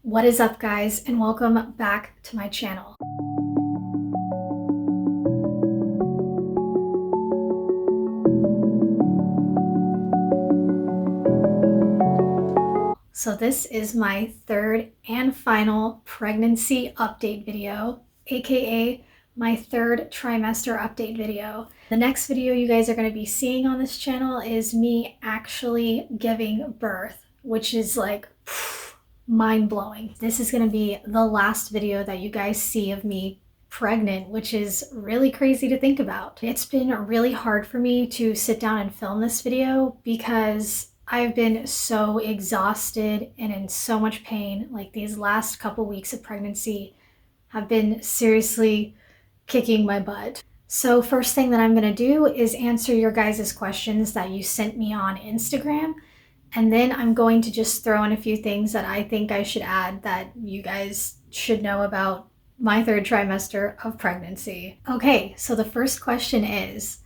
What is up, guys, and welcome back to my channel. So this is my third and final pregnancy update video, aka my third trimester update video. The next video you guys are going to be seeing on this channel is me actually giving birth, which is like mind-blowing. This is going to be the last video that you guys see of me pregnant, which is really crazy to think about. It's been really hard for me to sit down and film this video because I've been so exhausted and in so much pain. Like, these last couple weeks of pregnancy have been seriously kicking my butt. So first thing that I'm gonna do is answer your guys' questions that you sent me on Instagram. And then I'm going to just throw in a few things that I think I should add that you guys should know about my third trimester of pregnancy. Okay, so the first question is,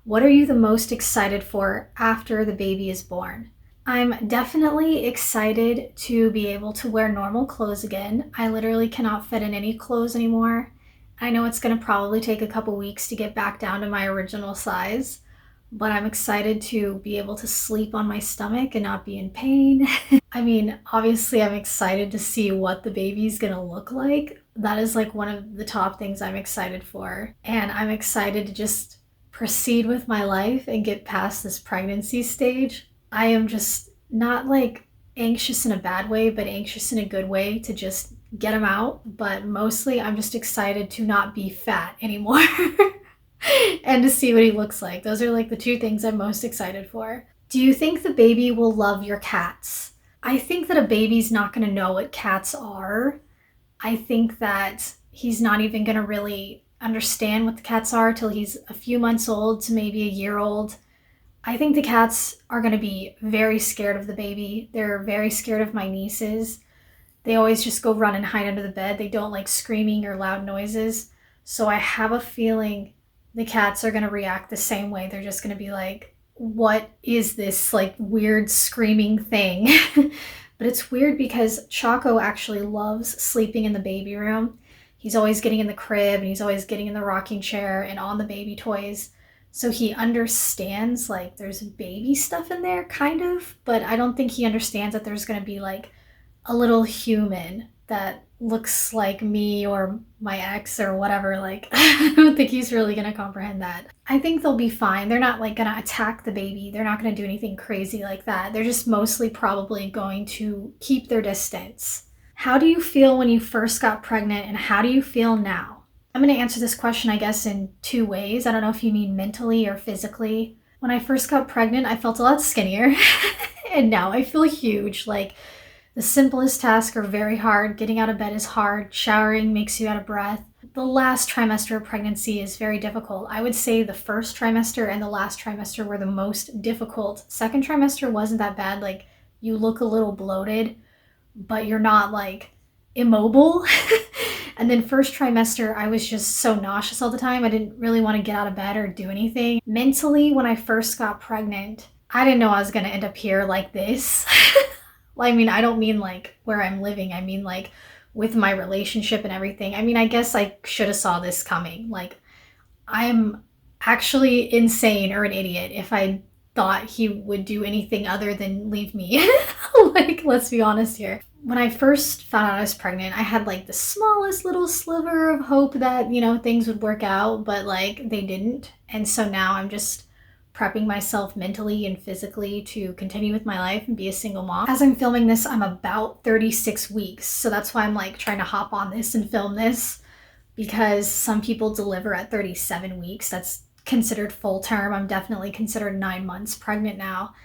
what are you the most excited for after the baby is born? I'm definitely excited to be able to wear normal clothes again. I literally cannot fit in any clothes anymore. I know it's going to probably take a couple weeks to get back down to my original size, but I'm excited to be able to sleep on my stomach and not be in pain. I mean, obviously I'm excited to see what the baby's going to look like. That is like one of the top things I'm excited for. And I'm excited to just proceed with my life and get past this pregnancy stage. I am just not like anxious in a bad way, but anxious in a good way to just get him out. But mostly I'm just excited to not be fat anymore and to see what he looks like. Those are like the two things I'm most excited for. Do you think the baby will love your cats? I think that a baby's not going to know what cats are. I think that he's not even going to really understand what the cats are till he's a few months old to maybe a year old. I think the cats are going to be very scared of the baby. They're very scared of my nieces. They always just go run and hide under the bed. They don't like screaming or loud noises. So I have a feeling the cats are going to react the same way. They're just going to be like, what is this like weird screaming thing? But it's weird because Chaco actually loves sleeping in the baby room. He's always getting in the crib and he's always getting in the rocking chair and on the baby toys. So he understands like there's baby stuff in there, kind of, but I don't think he understands that there's going to be like a little human that looks like me or my ex or whatever. Like, I don't think he's really going to comprehend that. I think they'll be fine. They're not like going to attack the baby. They're not going to do anything crazy like that. They're just mostly probably going to keep their distance. How do you feel when you first got pregnant and how do you feel now? I'm going to answer this question, I guess, in two ways. I don't know if you mean mentally or physically. When I first got pregnant, I felt a lot skinnier and now I feel huge. Like, the simplest tasks are very hard. Getting out of bed is hard. Showering makes you out of breath. The last trimester of pregnancy is very difficult. I would say the first trimester and the last trimester were the most difficult. Second trimester wasn't that bad. Like, you look a little bloated, but you're not like immobile. And then first trimester, I was just so nauseous all the time. I didn't really want to get out of bed or do anything. Mentally, when I first got pregnant, I didn't know I was going to end up here like this. Well, I mean, I don't mean like where I'm living. I mean like with my relationship and everything. I mean, I guess I should have saw this coming. Like, I'm actually insane or an idiot if I thought he would do anything other than leave me. Like, let's be honest here. When I first found out I was pregnant, I had like the smallest little sliver of hope that, you know, things would work out, but like they didn't. And so now I'm just prepping myself mentally and physically to continue with my life and be a single mom. As I'm filming this, I'm about 36 weeks. So that's why I'm like trying to hop on this and film this, because some people deliver at 37 weeks. That's considered full term. I'm definitely considered 9 months pregnant now.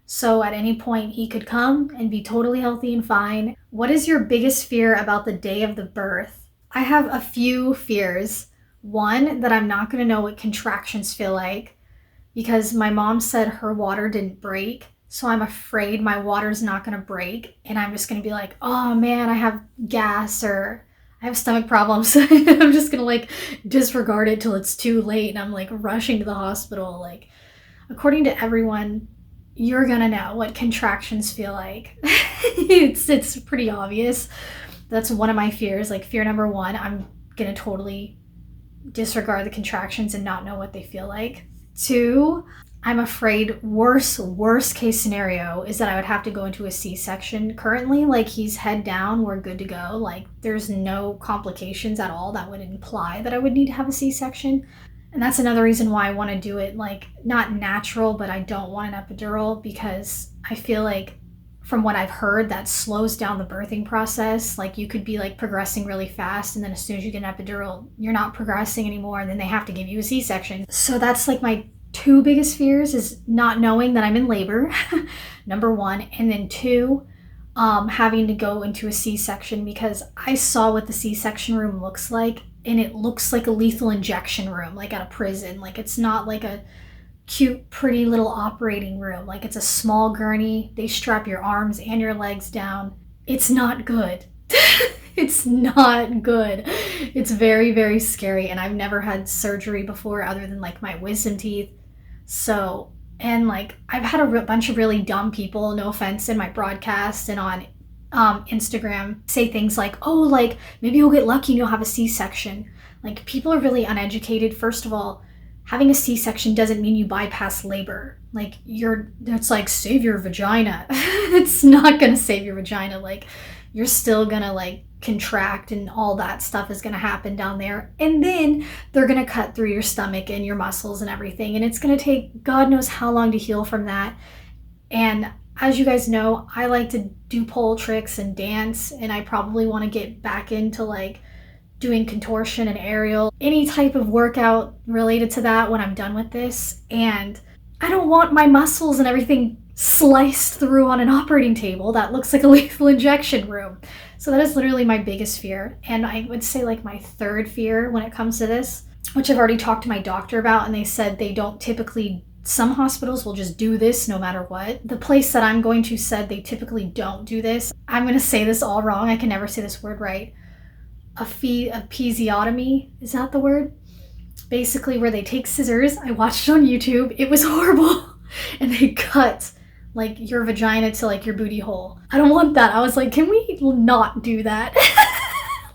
So at any point he could come and be totally healthy and fine. What is your biggest fear about the day of the birth? I have a few fears. One, that I'm not going to know what contractions feel like, because my mom said her water didn't break. So I'm afraid my water's not going to break. And I'm just going to be like, oh man, I have gas or I have stomach problems. I'm just going to like disregard it till it's too late. And I'm like rushing to the hospital. Like, according to everyone, you're gonna know what contractions feel like. It's pretty obvious. That's one of my fears. Like fear number one, I'm gonna totally disregard the contractions and not know what they feel like. Two, I'm afraid worst case scenario is that I would have to go into a C-section. Currently, like he's head down, we're good to go. Like there's no complications at all that would imply that I would need to have a C-section. And that's another reason why I want to do it like not natural, but I don't want an epidural, because I feel like from what I've heard that slows down the birthing process. Like you could be like progressing really fast, and then as soon as you get an epidural, you're not progressing anymore, and then they have to give you a C-section. So that's like my two biggest fears, is not knowing that I'm in labor, number one, and then two, having to go into a C-section, because I saw what the C-section room looks like, and it looks like a lethal injection room, like at a prison. Like it's not like a cute, pretty little operating room. Like it's a small gurney. They strap your arms and your legs down. It's not good. It's not good. It's very, very scary. And I've never had surgery before other than like my wisdom teeth. So, and like I've had a bunch of really dumb people, no offense, in my broadcast and on Instagram say things like, oh, like maybe you'll get lucky and you'll have a C-section. Like people are really uneducated. First of all, having a C-section doesn't mean you bypass labor. Like it's like save your vagina. It's not gonna save your vagina. Like you're still gonna like contract and all that stuff is gonna happen down there. And then they're gonna cut through your stomach and your muscles and everything. And it's gonna take God knows how long to heal from that. And as you guys know, I like to do pole tricks and dance, and I probably want to get back into like doing contortion and aerial, any type of workout related to that when I'm done with this. And I don't want my muscles and everything sliced through on an operating table that looks like a lethal injection room. So that is literally my biggest fear. And I would say like my third fear when it comes to this, which I've already talked to my doctor about, and they said they don't typically, some hospitals will just do this no matter what. The place that I'm going to said they typically don't do this. I'm going to say this all wrong. I can never say this word right. Episiotomy, is that the word? Basically where they take scissors. I watched it on YouTube. It was horrible. And they cut like your vagina to like your booty hole. I don't want that. I was like, can we not do that?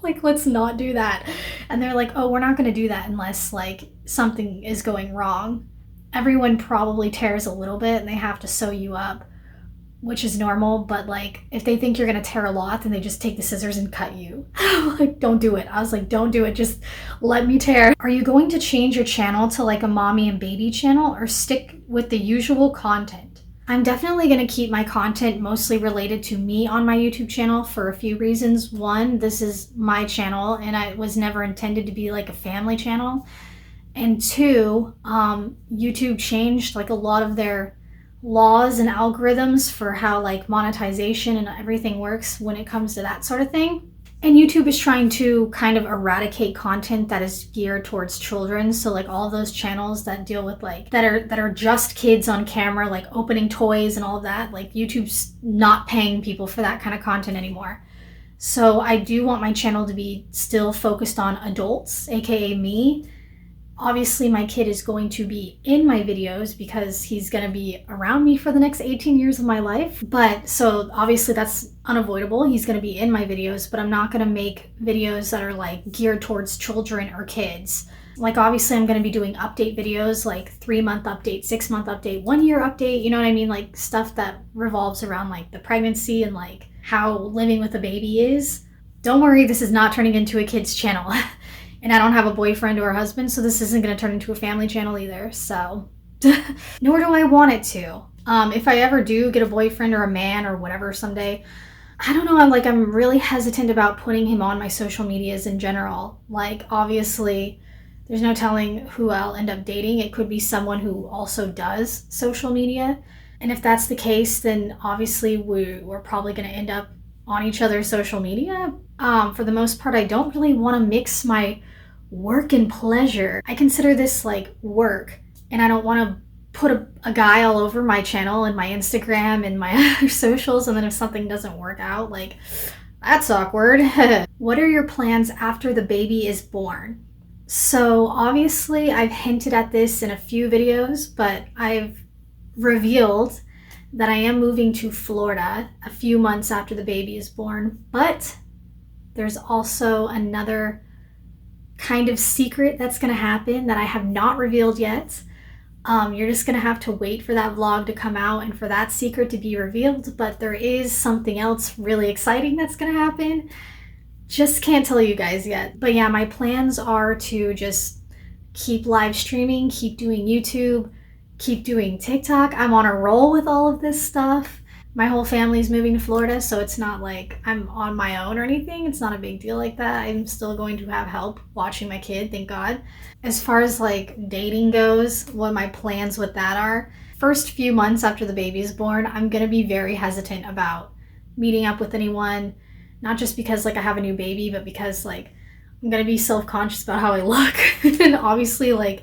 Like, let's not do that. And they're like, oh, we're not going to do that unless like something is going wrong. Everyone probably tears a little bit and they have to sew you up, which is normal. But like, if they think you're going to tear a lot, then they just take the scissors and cut you. Like, don't do it. I was like, don't do it. Just let me tear. Are you going to change your channel to like a mommy and baby channel, or stick with the usual content? I'm definitely going to keep my content mostly related to me on my YouTube channel for a few reasons. One, this is my channel and I was never intended to be like a family channel. And two, YouTube changed like a lot of their laws and algorithms for how like monetization and everything works when it comes to that sort of thing. And YouTube is trying to kind of eradicate content that is geared towards children. So like all those channels that deal with like that are just kids on camera, like opening toys and all of that, like YouTube's not paying people for that kind of content anymore. So I do want my channel to be still focused on adults, aka me. Obviously, my kid is going to be in my videos because he's going to be around me for the next 18 years of my life. But so obviously that's unavoidable. He's going to be in my videos, but I'm not going to make videos that are like geared towards children or kids. Like obviously I'm going to be doing update videos, like 3-month update, 6-month update, 1-year update, you know what I mean? Like stuff that revolves around like the pregnancy and like how living with a baby is. Don't worry, this is not turning into a kid's channel. And I don't have a boyfriend or a husband, so this isn't going to turn into a family channel either. So, nor do I want it to. If I ever do get a boyfriend or a man or whatever someday, I don't know. I'm really hesitant about putting him on my social medias in general. Like, obviously, there's no telling who I'll end up dating. It could be someone who also does social media. And if that's the case, then obviously we're probably going to end up on each other's social media. For the most part, I don't really want to mix my work and pleasure. I consider this like work, and I don't want to put a guy all over my channel and my Instagram and my other socials, and then if something doesn't work out, like, that's awkward. What are your plans after the baby is born? So obviously I've hinted at this in a few videos, but I've revealed that I am moving to Florida a few months after the baby is born, but there's also another kind of secret that's going to happen that I have not revealed yet. You're just going to have to wait for that vlog to come out and for that secret to be revealed, but there is something else really exciting that's going to happen. Just can't tell you guys yet. But yeah, my plans are to just keep live streaming, keep doing YouTube, keep doing TikTok. I'm on a roll with all of this stuff. My whole family's moving to Florida, so it's not like I'm on my own or anything. It's not a big deal like that. I'm still going to have help watching my kid, thank God. As far as like dating goes, what my plans with that are, first few months after the baby is born, I'm gonna be very hesitant about meeting up with anyone, not just because like I have a new baby, but because like I'm gonna be self-conscious about how I look. And obviously like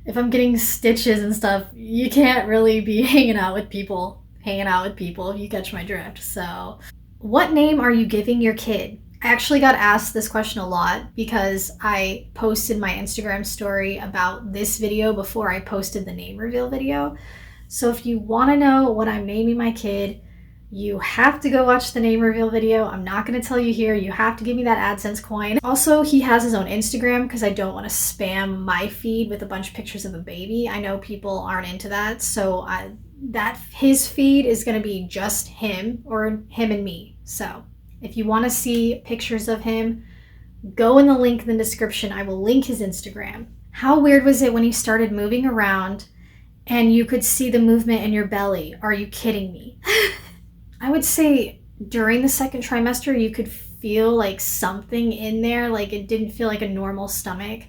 if I'm getting stitches and stuff, you can't really be hanging out with people, if you catch my drift. So what name are you giving your kid? I actually got asked this question a lot because I posted my Instagram story about this video before I posted the name reveal video. So if you want to know what I'm naming my kid, you have to go watch the name reveal video. I'm not going to tell you here. You have to give me that AdSense coin. Also, he has his own Instagram because I don't want to spam my feed with a bunch of pictures of a baby. I know people aren't into that, so his feed is going to be just him or him and me. So if you want to see pictures of him, go in the link in the description. I will link his Instagram. How weird was it when he started moving around and you could see the movement in your belly? Are you kidding me? I would say during the second trimester, you could feel like something in there. Like it didn't feel like a normal stomach,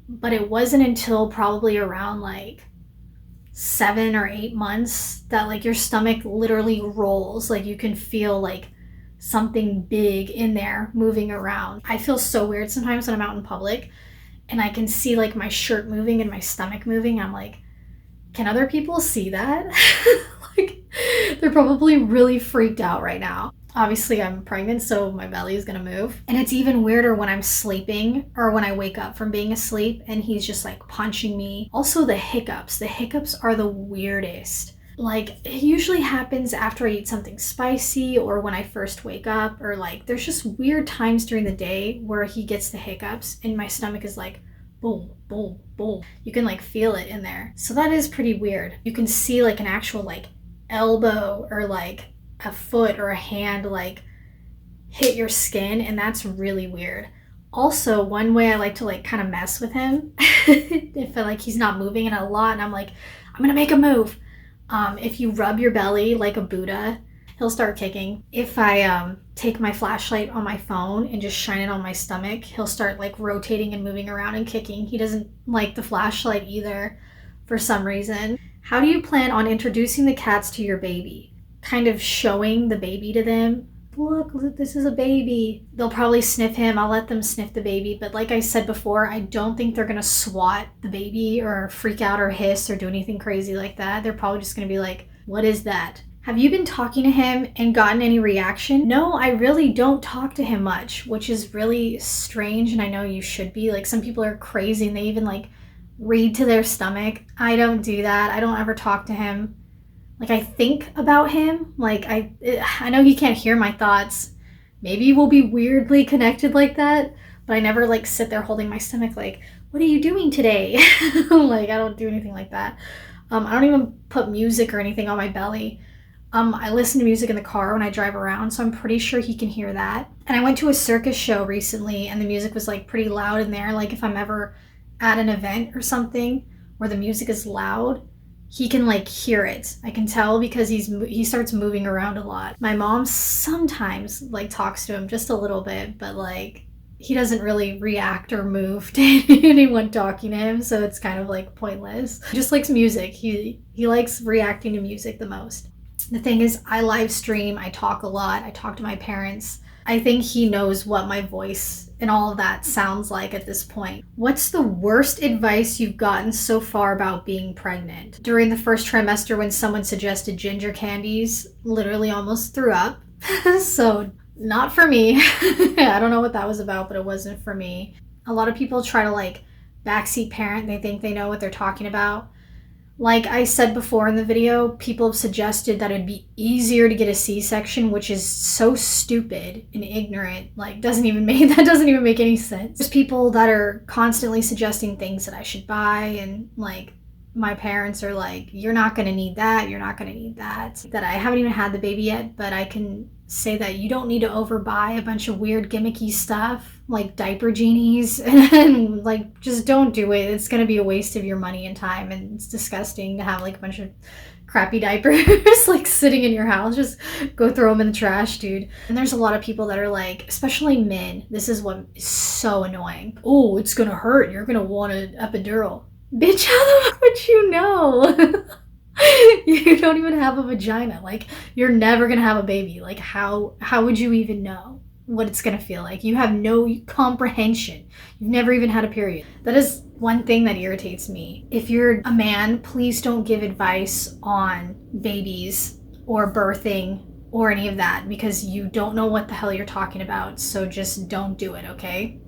but it wasn't until probably around like 7 or 8 months that like your stomach literally rolls. Like you can feel like something big in there moving around. I feel so weird sometimes when I'm out in public and I can see like my shirt moving and my stomach moving. I'm like, can other people see that? Like they're probably really freaked out right now. Obviously I'm pregnant, so my belly is gonna move. And it's even weirder when I'm sleeping or when I wake up from being asleep and he's just like punching me. Also the hiccups. The hiccups are the weirdest. Like it usually happens after I eat something spicy or when I first wake up, or like there's just weird times during the day where he gets the hiccups and my stomach is like boom, boom, boom. You can like feel it in there. So that is pretty weird. You can see like an actual like elbow or like a foot or a hand like hit your skin, and that's really weird. Also, one way I like to like kind of mess with him if like he's not moving in a lot and I'm like, I'm gonna make a move. If you rub your belly like a Buddha, he'll start kicking. If I take my flashlight on my phone and just shine it on my stomach, he'll start like rotating and moving around and kicking. He doesn't like the flashlight either for some reason. How do you plan on introducing the cats to your baby? Kind of showing the baby to them. Look, this is a baby. They'll probably sniff him. I'll let them sniff the baby. But like I said before, I don't think they're gonna swat the baby or freak out or hiss or do anything crazy like that. They're probably just gonna be like, what is that? Have you been talking to him and gotten any reaction? No, I really don't talk to him much, which is really strange, and I know you should be. Like some people are crazy and they even like read to their stomach. I don't do that. I don't ever talk to him. Like I think about him. Like I know he can't hear my thoughts. Maybe we'll be weirdly connected like that, but I never like sit there holding my stomach like, what are you doing today? Like I don't do anything like that. I don't even put music or anything on my belly. I listen to music in the car when I drive around, so I'm pretty sure he can hear that. And I went to a circus show recently and the music was like pretty loud in there. Like if I'm ever at an event or something where the music is loud, he can like hear it. I can tell because he starts moving around a lot. My mom sometimes like talks to him just a little bit, but like he doesn't really react or move to anyone talking to him, so it's kind of like pointless. He just likes music. He likes reacting to music the most. The thing is, I live stream, I talk a lot, I talk to my parents. I think he knows what my voice and all of that sounds like at this point. What's the worst advice you've gotten so far about being pregnant? During the first trimester when someone suggested ginger candies, literally almost threw up. So not for me. I don't know what that was about, but it wasn't for me. A lot of people try to like backseat parent. They think they know what they're talking about. Like I said before in the video, people have suggested that it'd be easier to get a C-section, which is so stupid and ignorant. Like that doesn't even make any sense. There's people that are constantly suggesting things that I should buy, and like my parents are like, you're not going to need that, you're not going to need that. That I haven't even had the baby yet, but I can say that you don't need to overbuy a bunch of weird gimmicky stuff like diaper genies, and like just don't do it. It's going to be a waste of your money and time, and it's disgusting to have like a bunch of crappy diapers like sitting in your house. Just go throw them in the trash, dude. And there's a lot of people that are like, especially men, this is what is so annoying. Oh, it's gonna hurt, you're gonna want an epidural. Bitch, how the fuck would you know? You don't even have a vagina. Like, you're never gonna have a baby. Like, how would you even know what it's gonna feel like? You have no comprehension. You've never even had a period. That is one thing that irritates me. If you're a man, please don't give advice on babies or birthing or any of that, because you don't know what the hell you're talking about. So just don't do it, okay?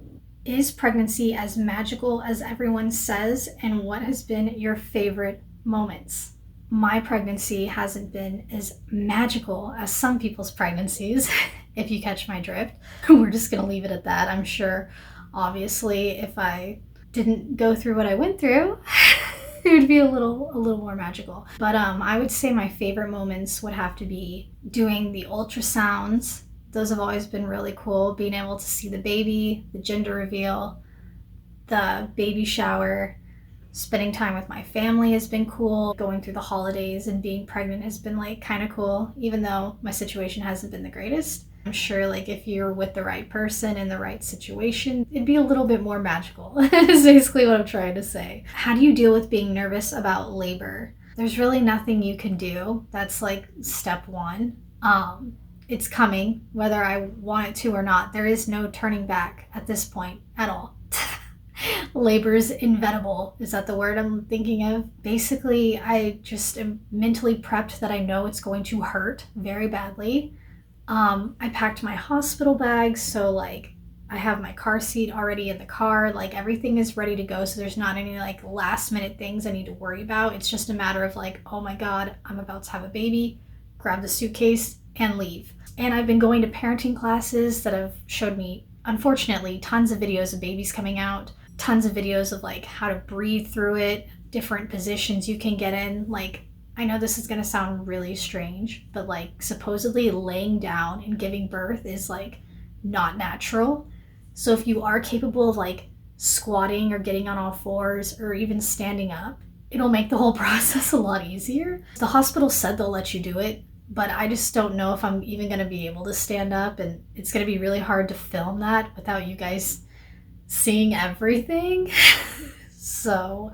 Is pregnancy as magical as everyone says, and what has been your favorite moments? My pregnancy hasn't been as magical as some people's pregnancies, if you catch my drift. We're just gonna leave it at that. I'm sure, obviously, if I didn't go through what I went through, it would be a little more magical. But I would say my favorite moments would have to be doing the ultrasounds. Those have always been really cool. Being able to see the baby, the gender reveal, the baby shower, spending time with my family has been cool. Going through the holidays and being pregnant has been like kind of cool, even though my situation hasn't been the greatest. I'm sure like if you're with the right person in the right situation, it'd be a little bit more magical. Is basically what I'm trying to say. How do you deal with being nervous about labor? There's really nothing you can do. That's like step one. It's coming, whether I want it to or not. There is no turning back at this point at all. Labor is inevitable. Is that the word I'm thinking of? Basically, I just am mentally prepped that I know it's going to hurt very badly. I packed my hospital bags, so like I have my car seat already in the car. Like everything is ready to go, so there's not any like last minute things I need to worry about. It's just a matter of like, oh my God, I'm about to have a baby. Grab the suitcase and leave. And I've been going to parenting classes that have showed me, unfortunately, tons of videos of babies coming out, tons of videos of like how to breathe through it, different positions you can get in. Like, I know this is gonna sound really strange, but like supposedly laying down and giving birth is like not natural. So if you are capable of like squatting or getting on all fours or even standing up, it'll make the whole process a lot easier. The hospital said they'll let you do it, but I just don't know if I'm even going to be able to stand up, and it's going to be really hard to film that without you guys seeing everything. So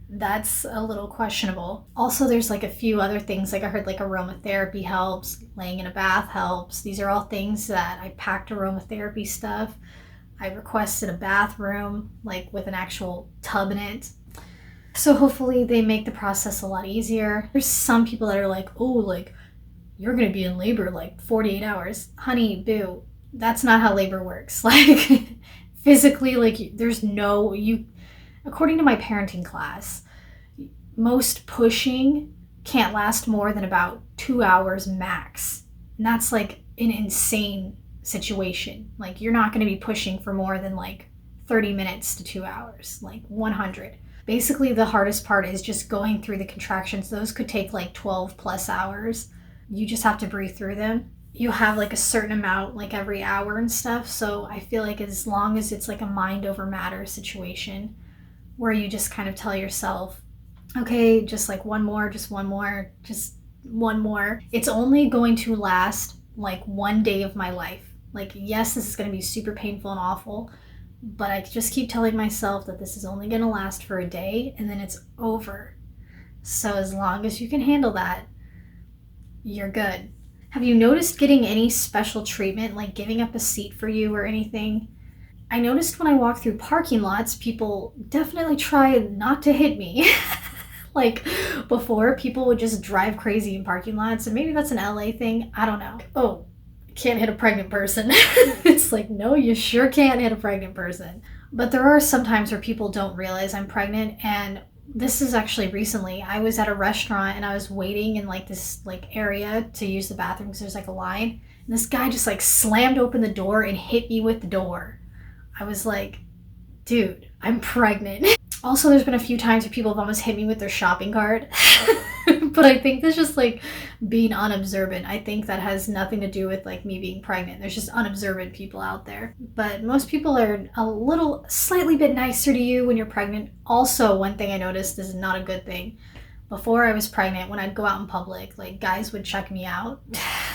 that's a little questionable. Also, there's like a few other things, like I heard like aromatherapy helps, laying in a bath helps. These are all things that I packed aromatherapy stuff. I requested a bathroom like with an actual tub in it. So hopefully they make the process a lot easier. There's some people that are like, oh, like you're gonna be in labor like 48 hours. Honey, boo, that's not how labor works. Like physically, like there's no, according to my parenting class, most pushing can't last more than about 2 hours max. And that's like an insane situation. Like you're not gonna be pushing for more than like 30 minutes to 2 hours, like 100. Basically, the hardest part is just going through the contractions. Those could take like 12 plus hours. You just have to breathe through them. You have like a certain amount like every hour and stuff. So I feel like as long as it's like a mind over matter situation where you just kind of tell yourself, okay, just like one more, just one more, just one more. It's only going to last like 1 day of my life. Like, yes, this is going to be super painful and awful, but I just keep telling myself that this is only going to last for a day and then it's over. So as long as you can handle that, you're good. Have you noticed getting any special treatment, like giving up a seat for you or anything? I noticed when I walk through parking lots, people definitely try not to hit me. Like before, people would just drive crazy in parking lots, and maybe that's an LA thing. I don't know. Oh, can't hit a pregnant person. It's like, no, you sure can't hit a pregnant person. But there are some times where people don't realize I'm pregnant, and This is actually recently. I was at a restaurant and I was waiting in like this like area to use the bathroom because there's like a line. And this guy just like slammed open the door and hit me with the door. I was like, dude, I'm pregnant. Also, there's been a few times where people have almost hit me with their shopping cart. But I think that's just like being unobservant. I think that has nothing to do with like me being pregnant. There's just unobservant people out there. But most people are a little slightly bit nicer to you when you're pregnant. Also, one thing I noticed, this is not a good thing. Before I was pregnant, when I'd go out in public, like guys would check me out,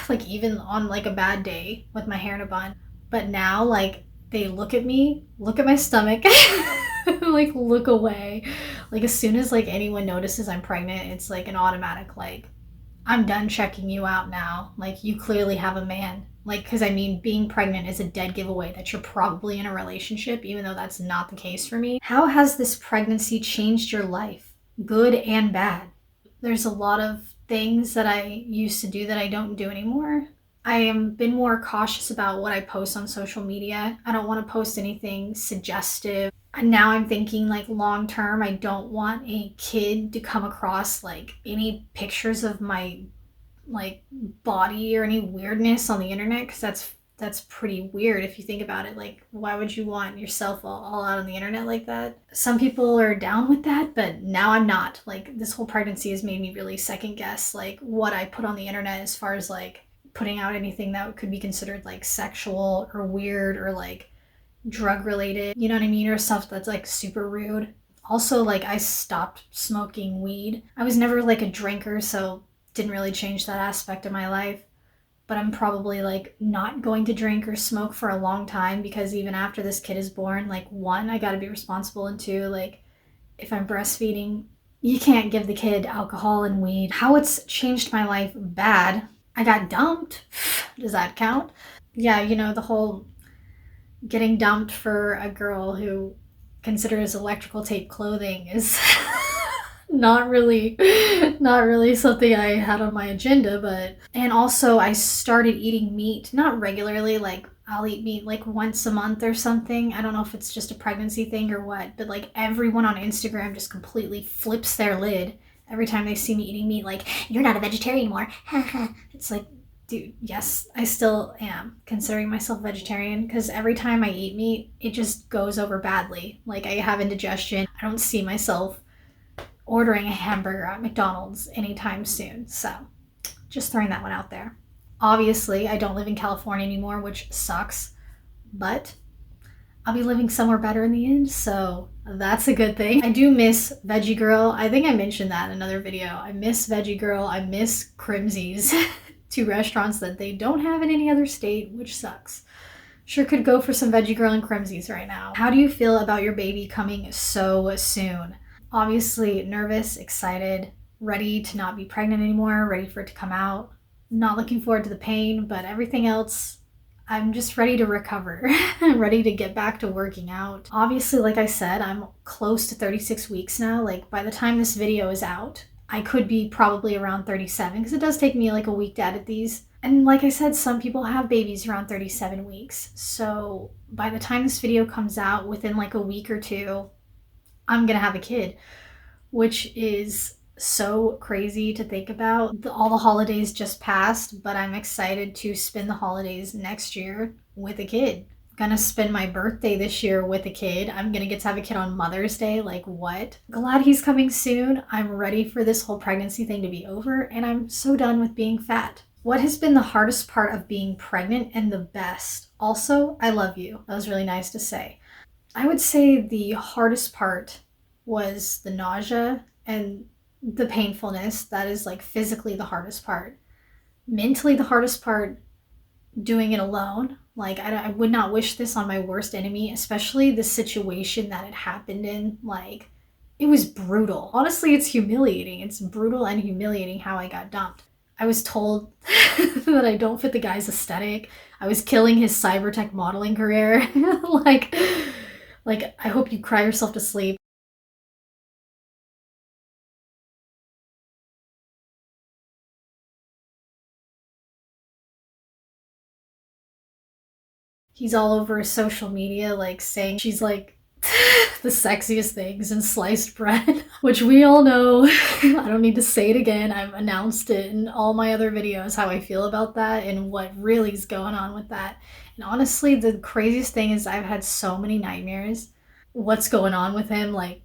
like even on like a bad day with my hair in a bun. But now, like, they look at me, look at my stomach, like look away. Like as soon as like anyone notices I'm pregnant, it's like an automatic like, I'm done checking you out now. Like you clearly have a man. Like, because I mean, being pregnant is a dead giveaway that you're probably in a relationship, even though that's not the case for me. How has this pregnancy changed your life, good and bad? There's a lot of things that I used to do that I don't do anymore. I am been more cautious about what I post on social media. I don't want to post anything suggestive. And now I'm thinking like long term, I don't want a kid to come across like any pictures of my like body or any weirdness on the internet because that's pretty weird if you think about it. Like, why would you want yourself all out on the internet like that? Some people are down with that, but now I'm not. Like, this whole pregnancy has made me really second guess like what I put on the internet as far as like putting out anything that could be considered like sexual or weird or like drug related, you know what I mean, or stuff that's like super rude. Also, like I stopped smoking weed. I was never like a drinker, so didn't really change that aspect of my life. But I'm probably like not going to drink or smoke for a long time because even after this kid is born, like one, I got to be responsible, and two, like if I'm breastfeeding, you can't give the kid alcohol and weed. How it's changed my life bad. I got dumped. Does that count? Yeah, you know, the whole getting dumped for a girl who considers electrical tape clothing is not really something I had on my agenda. But and also I started eating meat, not regularly, like I'll eat meat like once a month or something. I don't know if it's just a pregnancy thing or what, but like everyone on Instagram just completely flips their lid every time they see me eating meat, like, you're not a vegetarian anymore. It's like, dude, yes, I still am considering myself vegetarian because every time I eat meat, it just goes over badly. Like, I have indigestion. I don't see myself ordering a hamburger at McDonald's anytime soon. So, just throwing that one out there. Obviously, I don't live in California anymore, which sucks, but I'll be living somewhere better in the end, so that's a good thing. I do miss Veggie Girl. I think I mentioned that in another video. I miss Veggie Girl. I miss Crimsey's. Two restaurants that they don't have in any other state, which sucks. Sure could go for some Veggie Girl and Crimsey's right now. How do you feel about your baby coming so soon? Obviously nervous, excited, ready to not be pregnant anymore, ready for it to come out. Not looking forward to the pain, but everything else, I'm just ready to recover. I'm ready to get back to working out. Obviously, like I said, I'm close to 36 weeks now. Like by the time this video is out, I could be probably around 37 because it does take me like a week to edit these. And like I said, some people have babies around 37 weeks. So by the time this video comes out, within like a week or two, I'm gonna have a kid, which is so crazy to think about. All the holidays just passed, but I'm excited to spend the holidays next year with a kid. I'm gonna spend my birthday this year with a kid. I'm gonna get to have a kid on Mother's Day. Like, what? Glad he's coming soon. I'm ready for this whole pregnancy thing to be over, and I'm so done with being fat. What has been the hardest part of being pregnant and the best? Also, I love you. That was really nice to say. I would say the hardest part was the nausea and the painfulness. That is like physically the hardest part. Mentally, the hardest part, doing it alone. Like, I would not wish this on my worst enemy, especially the situation that it happened in. Like, it was brutal. Honestly, it's humiliating. It's brutal and humiliating how I got dumped. I was told that I don't fit the guy's aesthetic. I was killing his cybertech modeling career. like, like, I hope you cry yourself to sleep. He's all over social media, like saying she's like the sexiest things in sliced bread, which we all know. I don't need to say it again. I've announced it in all my other videos how I feel about that and what really is going on with that. And honestly, the craziest thing is I've had so many nightmares. What's going on with him? Like,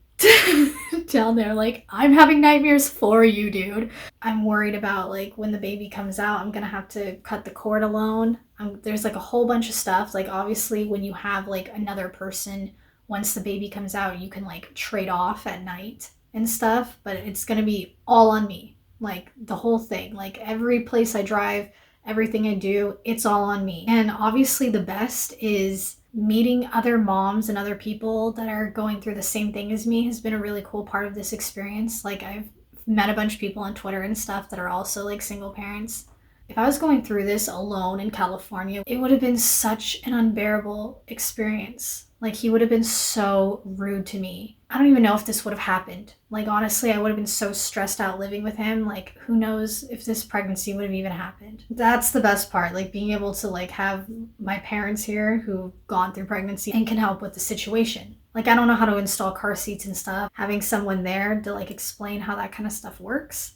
down there, like, I'm having nightmares for you, dude. I'm worried about, like, when the baby comes out, I'm gonna have to cut the cord alone. There's like a whole bunch of stuff. Like, obviously, when you have like another person, once the baby comes out, you can like trade off at night and stuff, but it's gonna be all on me. Like, the whole thing, like every place I drive, everything I do, it's all on me. And obviously the best is meeting other moms and other people that are going through the same thing as me has been a really cool part of this experience. Like, I've met a bunch of people on Twitter and stuff that are also like single parents. If I was going through this alone in California, it would have been such an unbearable experience. Like, he would have been so rude to me. I don't even know if this would have happened. Like, honestly, I would have been so stressed out living with him. Like, who knows if this pregnancy would have even happened. That's the best part, like being able to like have my parents here who've gone through pregnancy and can help with the situation. Like, I don't know how to install car seats and stuff. Having someone there to like explain how that kind of stuff works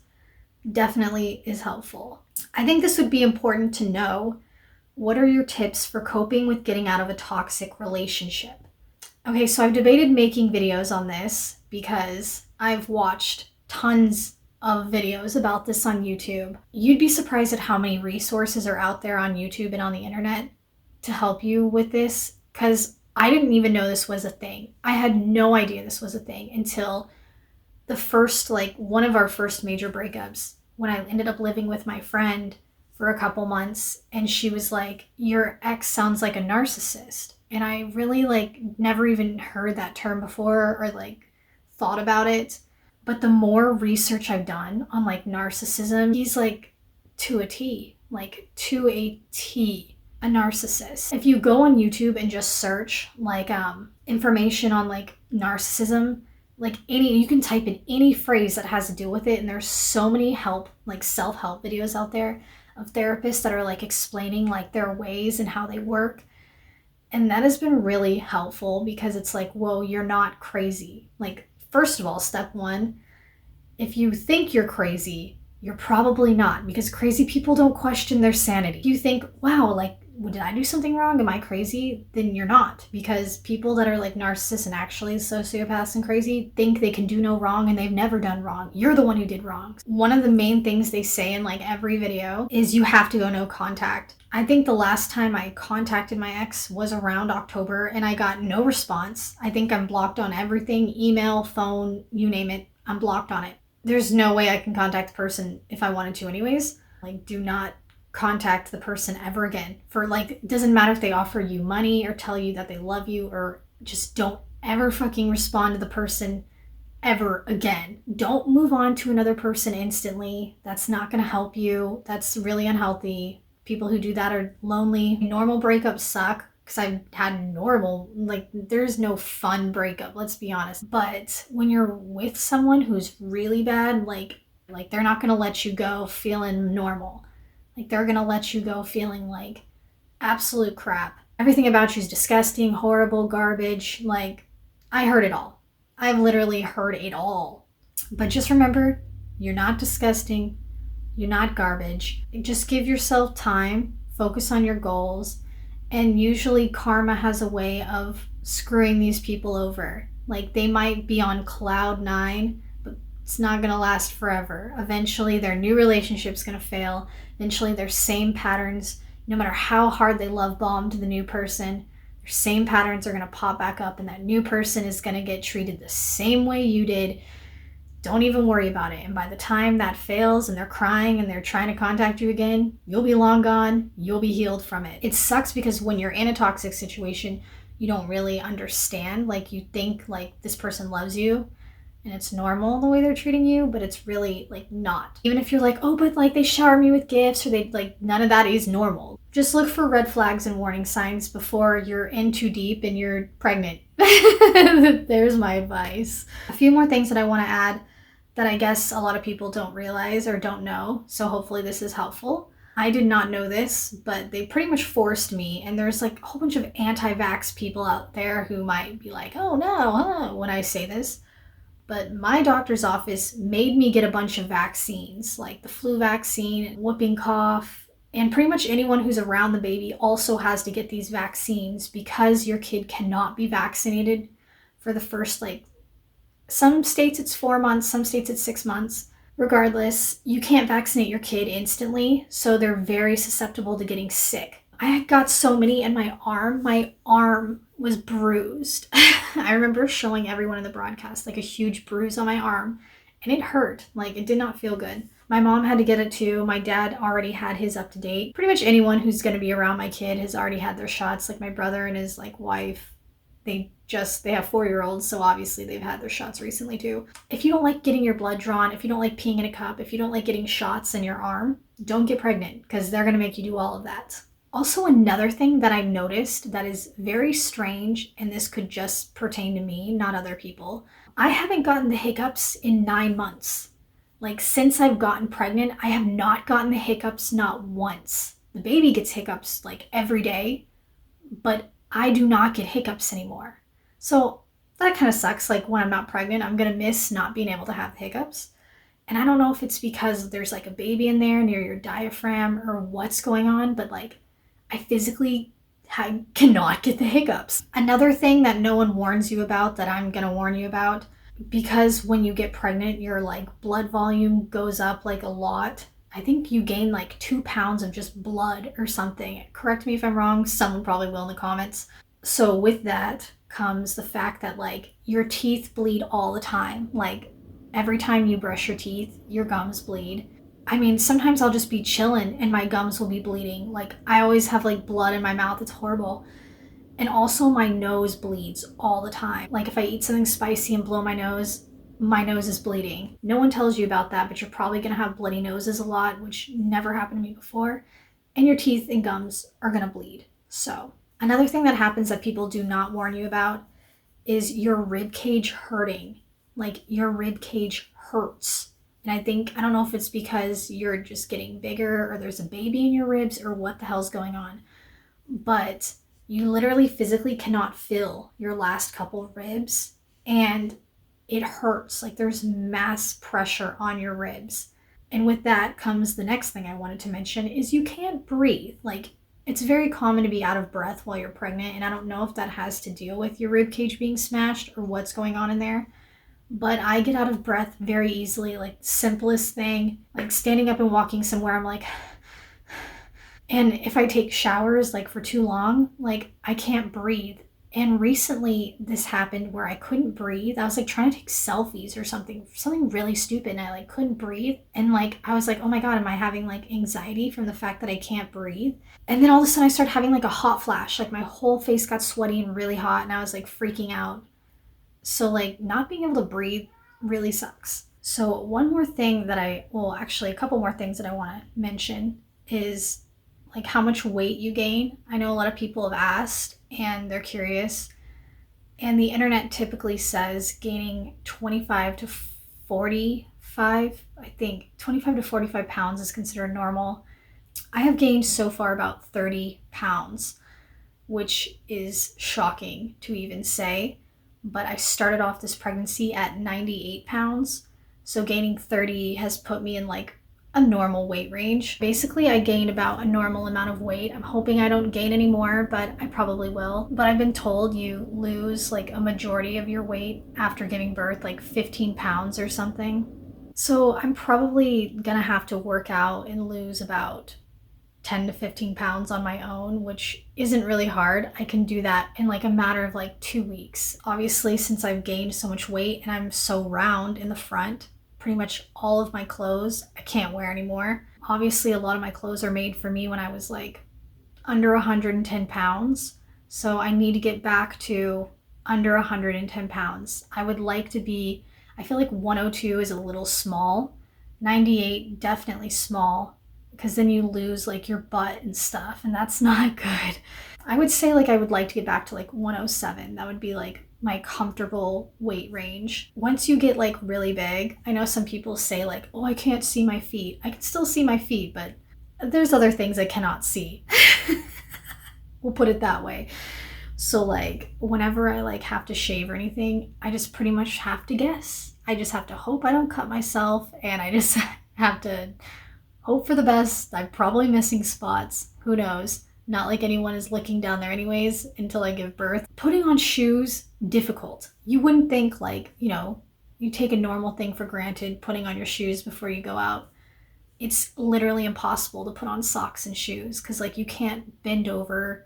definitely is helpful. I think this would be important to know. What are your tips for coping with getting out of a toxic relationship? Okay, so I've debated making videos on this because I've watched tons of videos about this on YouTube. You'd be surprised at how many resources are out there on YouTube and on the internet to help you with this, because I didn't even know this was a thing. I had no idea this was a thing until the first, like one of our first major breakups, when I ended up living with my friend for a couple months, and she was like, your ex sounds like a narcissist. And I really like never even heard that term before or like thought about it. But the more research I've done on like narcissism, he's like to a T, like to a T, a narcissist. If you go on YouTube and just search like information on like narcissism, like you can type in any phrase that has to do with it, and there's so many like self-help videos out there of therapists that are like explaining like their ways and how they work. And that has been really helpful because it's like, whoa, you're not crazy. Like, first of all, step one, if you think you're crazy, you're probably not, because crazy people don't question their sanity. If you think, wow, like, did I do something wrong? Am I crazy? Then you're not, because people that are like narcissists and actually sociopaths and crazy think they can do no wrong and they've never done wrong. You're the one who did wrong. One of the main things they say in like every video is you have to go no contact. I think the last time I contacted my ex was around October and I got no response. I think I'm blocked on everything, email, phone, you name it, I'm blocked on it. There's no way I can contact the person if I wanted to anyways. Like, do not contact the person ever again. For like, it doesn't matter if they offer you money or tell you that they love you, or just don't ever fucking respond to the person ever again. Don't move on to another person instantly. That's not gonna help you. That's really unhealthy. People who do that are lonely. Normal breakups suck, because I've had normal, like, there's no fun breakup, let's be honest. But when you're with someone who's really bad, like they're not gonna let you go feeling normal. Like, they're gonna let you go feeling like absolute crap. Everything about you is disgusting, horrible, garbage. Like, I heard it all. I've literally heard it all. But just remember, you're not disgusting. You're not garbage. Just give yourself time, focus on your goals, and usually karma has a way of screwing these people over. Like, they might be on cloud 9, but it's not gonna last forever. Eventually, their new relationship's gonna fail. Eventually, their same patterns, no matter how hard they love bombed the new person, their same patterns are gonna pop back up, and that new person is gonna get treated the same way you did. Don't even worry about it. And by the time that fails and they're crying and they're trying to contact you again, you'll be long gone. You'll be healed from it. It sucks because when you're in a toxic situation, you don't really understand. Like, you think like this person loves you and it's normal the way they're treating you, but it's really like not. Even if you're like, oh, but like they shower me with gifts, or they like, none of that is normal. Just look for red flags and warning signs before you're in too deep and you're pregnant. There's my advice. A few more things that I want to add that I guess a lot of people don't realize or don't know, so hopefully this is helpful. I did not know this, but they pretty much forced me. And there's like a whole bunch of anti-vax people out there who might be like, oh no, huh, when I say this. But my doctor's office made me get a bunch of vaccines, like the flu vaccine, whooping cough, and pretty much anyone who's around the baby also has to get these vaccines because your kid cannot be vaccinated for the first, like, some states it's 4 months, some states it's 6 months. Regardless, you can't vaccinate your kid instantly, so they're very susceptible to getting sick. I got so many in my arm. My arm was bruised. I remember showing everyone in the broadcast like a huge bruise on my arm, and it hurt. Like, it did not feel good. My mom had to get it too. My dad already had his up to date. Pretty much anyone who's going to be around my kid has already had their shots. Like my brother and his like wife, they have 4-year-olds, so obviously they've had their shots recently too. If you don't like getting your blood drawn, if you don't like peeing in a cup, if you don't like getting shots in your arm, don't get pregnant because they're going to make you do all of that. Also, another thing that I noticed that is very strange, and this could just pertain to me, not other people, I haven't gotten the hiccups in 9 months. Like, since I've gotten pregnant, I have not gotten the hiccups, not once. The baby gets hiccups like every day, but I do not get hiccups anymore. So that kind of sucks. Like, when I'm not pregnant, I'm going to miss not being able to have the hiccups. And I don't know if it's because there's like a baby in there near your diaphragm or what's going on, but like, I physically cannot get the hiccups. Another thing that no one warns you about that I'm going to warn you about, because when you get pregnant, your like blood volume goes up like a lot. I think you gain like 2 pounds of just blood or something. Correct me if I'm wrong. Someone probably will in the comments. So with that comes the fact that like your teeth bleed all the time. Like every time you brush your teeth, your gums bleed. I mean, sometimes I'll just be chilling and my gums will be bleeding. Like, I always have like blood in my mouth. It's horrible. And also my nose bleeds all the time. Like, if I eat something spicy and blow my nose is bleeding. No one tells you about that, but you're probably gonna have bloody noses a lot, which never happened to me before. And your teeth and gums are gonna bleed. So, another thing that happens that people do not warn you about is your rib cage hurting. Like, your rib cage hurts. And I don't know if it's because you're just getting bigger or there's a baby in your ribs or what the hell's going on, but you literally physically cannot feel your last couple of ribs and it hurts. Like, there's mass pressure on your ribs. And with that comes the next thing I wanted to mention is you can't breathe. Like, it's very common to be out of breath while you're pregnant, and I don't know if that has to deal with your rib cage being smashed or what's going on in there. But I get out of breath very easily. Like, simplest thing, like standing up and walking somewhere, I'm like, and if I take showers like for too long, like I can't breathe. And recently this happened where I couldn't breathe. I was like trying to take selfies or something really stupid, and I like couldn't breathe. And like, I was like, oh my God, am I having like anxiety from the fact that I can't breathe? And then all of a sudden I started having like a hot flash. Like, my whole face got sweaty and really hot, and I was like freaking out. So like, not being able to breathe really sucks. So one more thing that actually a couple more things that I want to mention is like how much weight you gain. I know a lot of people have asked and they're curious. And the internet typically says gaining 25 to 45, I think 25 to 45 pounds is considered normal. I have gained so far about 30 pounds, which is shocking to even say. But I started off this pregnancy at 98 pounds. So gaining 30 has put me in like a normal weight range. Basically, I gained about a normal amount of weight. I'm hoping I don't gain any more, but I probably will. But I've been told you lose like a majority of your weight after giving birth, like 15 pounds or something. So I'm probably gonna have to work out and lose about 10 to 15 pounds on my own, which isn't really hard. I can do that in like a matter of like 2 weeks. Obviously, since I've gained so much weight and I'm so round in the front, pretty much all of my clothes I can't wear anymore. Obviously, a lot of my clothes are made for me when I was like under 110 pounds. So I need to get back to under 110 pounds. I would like to be, I feel like 102 is a little small. 98, definitely small, because then you lose like your butt and stuff, and that's not good. I would say like I would like to get back to like 107. That would be like my comfortable weight range. Once you get like really big, I know some people say like, oh, I can't see my feet. I can still see my feet, but there's other things I cannot see. We'll put it that way. So like whenever I like have to shave or anything, I just pretty much have to guess. I just have to hope I don't cut myself, and I just have to hope for the best. I'm probably missing spots. Who knows? Not like anyone is looking down there anyways until I give birth. Putting on shoes, difficult. You wouldn't think like, you know, you take a normal thing for granted, putting on your shoes before you go out. It's literally impossible to put on socks and shoes because like you can't bend over.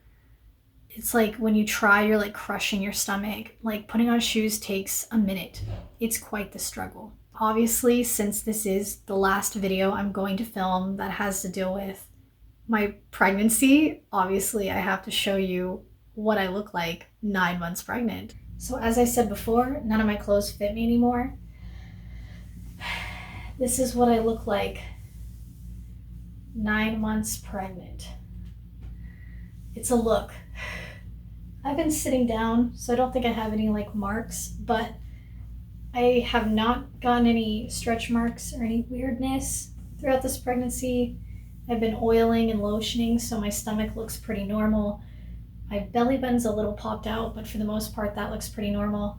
It's like when you try, you're like crushing your stomach. Like putting on shoes takes a minute. It's quite the struggle. Obviously, since this is the last video I'm going to film that has to deal with my pregnancy, obviously I have to show you what I look like 9 months pregnant. So as I said before, none of my clothes fit me anymore. This is what I look like 9 months pregnant. It's a look. I've been sitting down, so I don't think I have any like marks, but I have not gotten any stretch marks or any weirdness throughout this pregnancy. I've been oiling and lotioning, so my stomach looks pretty normal. My belly button's a little popped out, but for the most part, that looks pretty normal.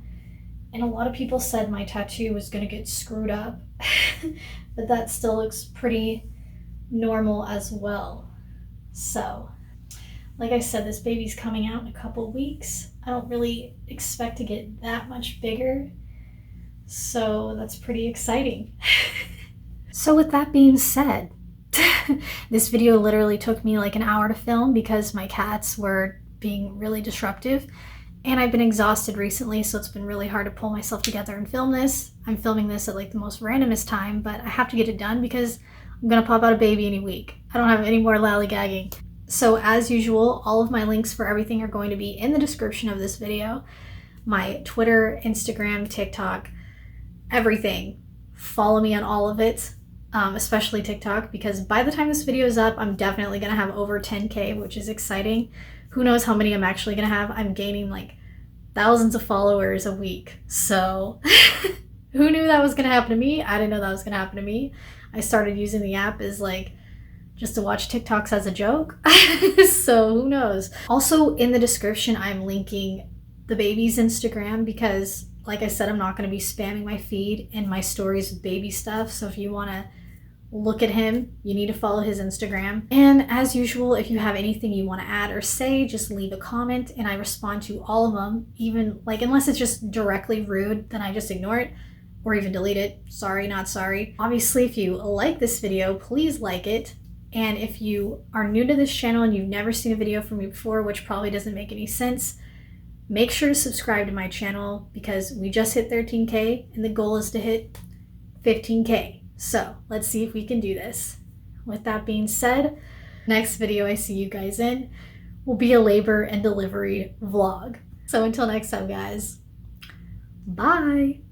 And a lot of people said my tattoo was gonna get screwed up, but that still looks pretty normal as well. So, like I said, this baby's coming out in a couple weeks. I don't really expect to get that much bigger, so that's pretty exciting. So with that being said, this video literally took me like an hour to film because my cats were being really disruptive, and I've been exhausted recently, so it's been really hard to pull myself together and film this. I'm filming this at like the most randomest time, but I have to get it done because I'm gonna pop out a baby any week. I don't have any more lollygagging. So as usual, all of my links for everything are going to be in the description of this video. My Twitter, Instagram, TikTok, everything. Follow me on all of it, especially TikTok, because by the time this video is up, I'm definitely gonna have over 10K, which is exciting. Who knows how many I'm actually gonna have. I'm gaining like thousands of followers a week. So who knew that was gonna happen to me? I didn't know that was gonna happen to me. I started using the app as like just to watch TikToks as a joke. So who knows? Also in the description, I'm linking the baby's Instagram because like I said, I'm not going to be spamming my feed and my stories with baby stuff. So if you want to look at him, you need to follow his Instagram. And as usual, if you have anything you want to add or say, just leave a comment and I respond to all of them. Even like, unless it's just directly rude, then I just ignore it or even delete it. Sorry, not sorry. Obviously, if you like this video, please like it. And if you are new to this channel and you've never seen a video from me before, which probably doesn't make any sense, make sure to subscribe to my channel because we just hit 13K and the goal is to hit 15K. So let's see if we can do this. With that being said, next video I see you guys in will be a labor and delivery vlog. So until next time, guys, bye.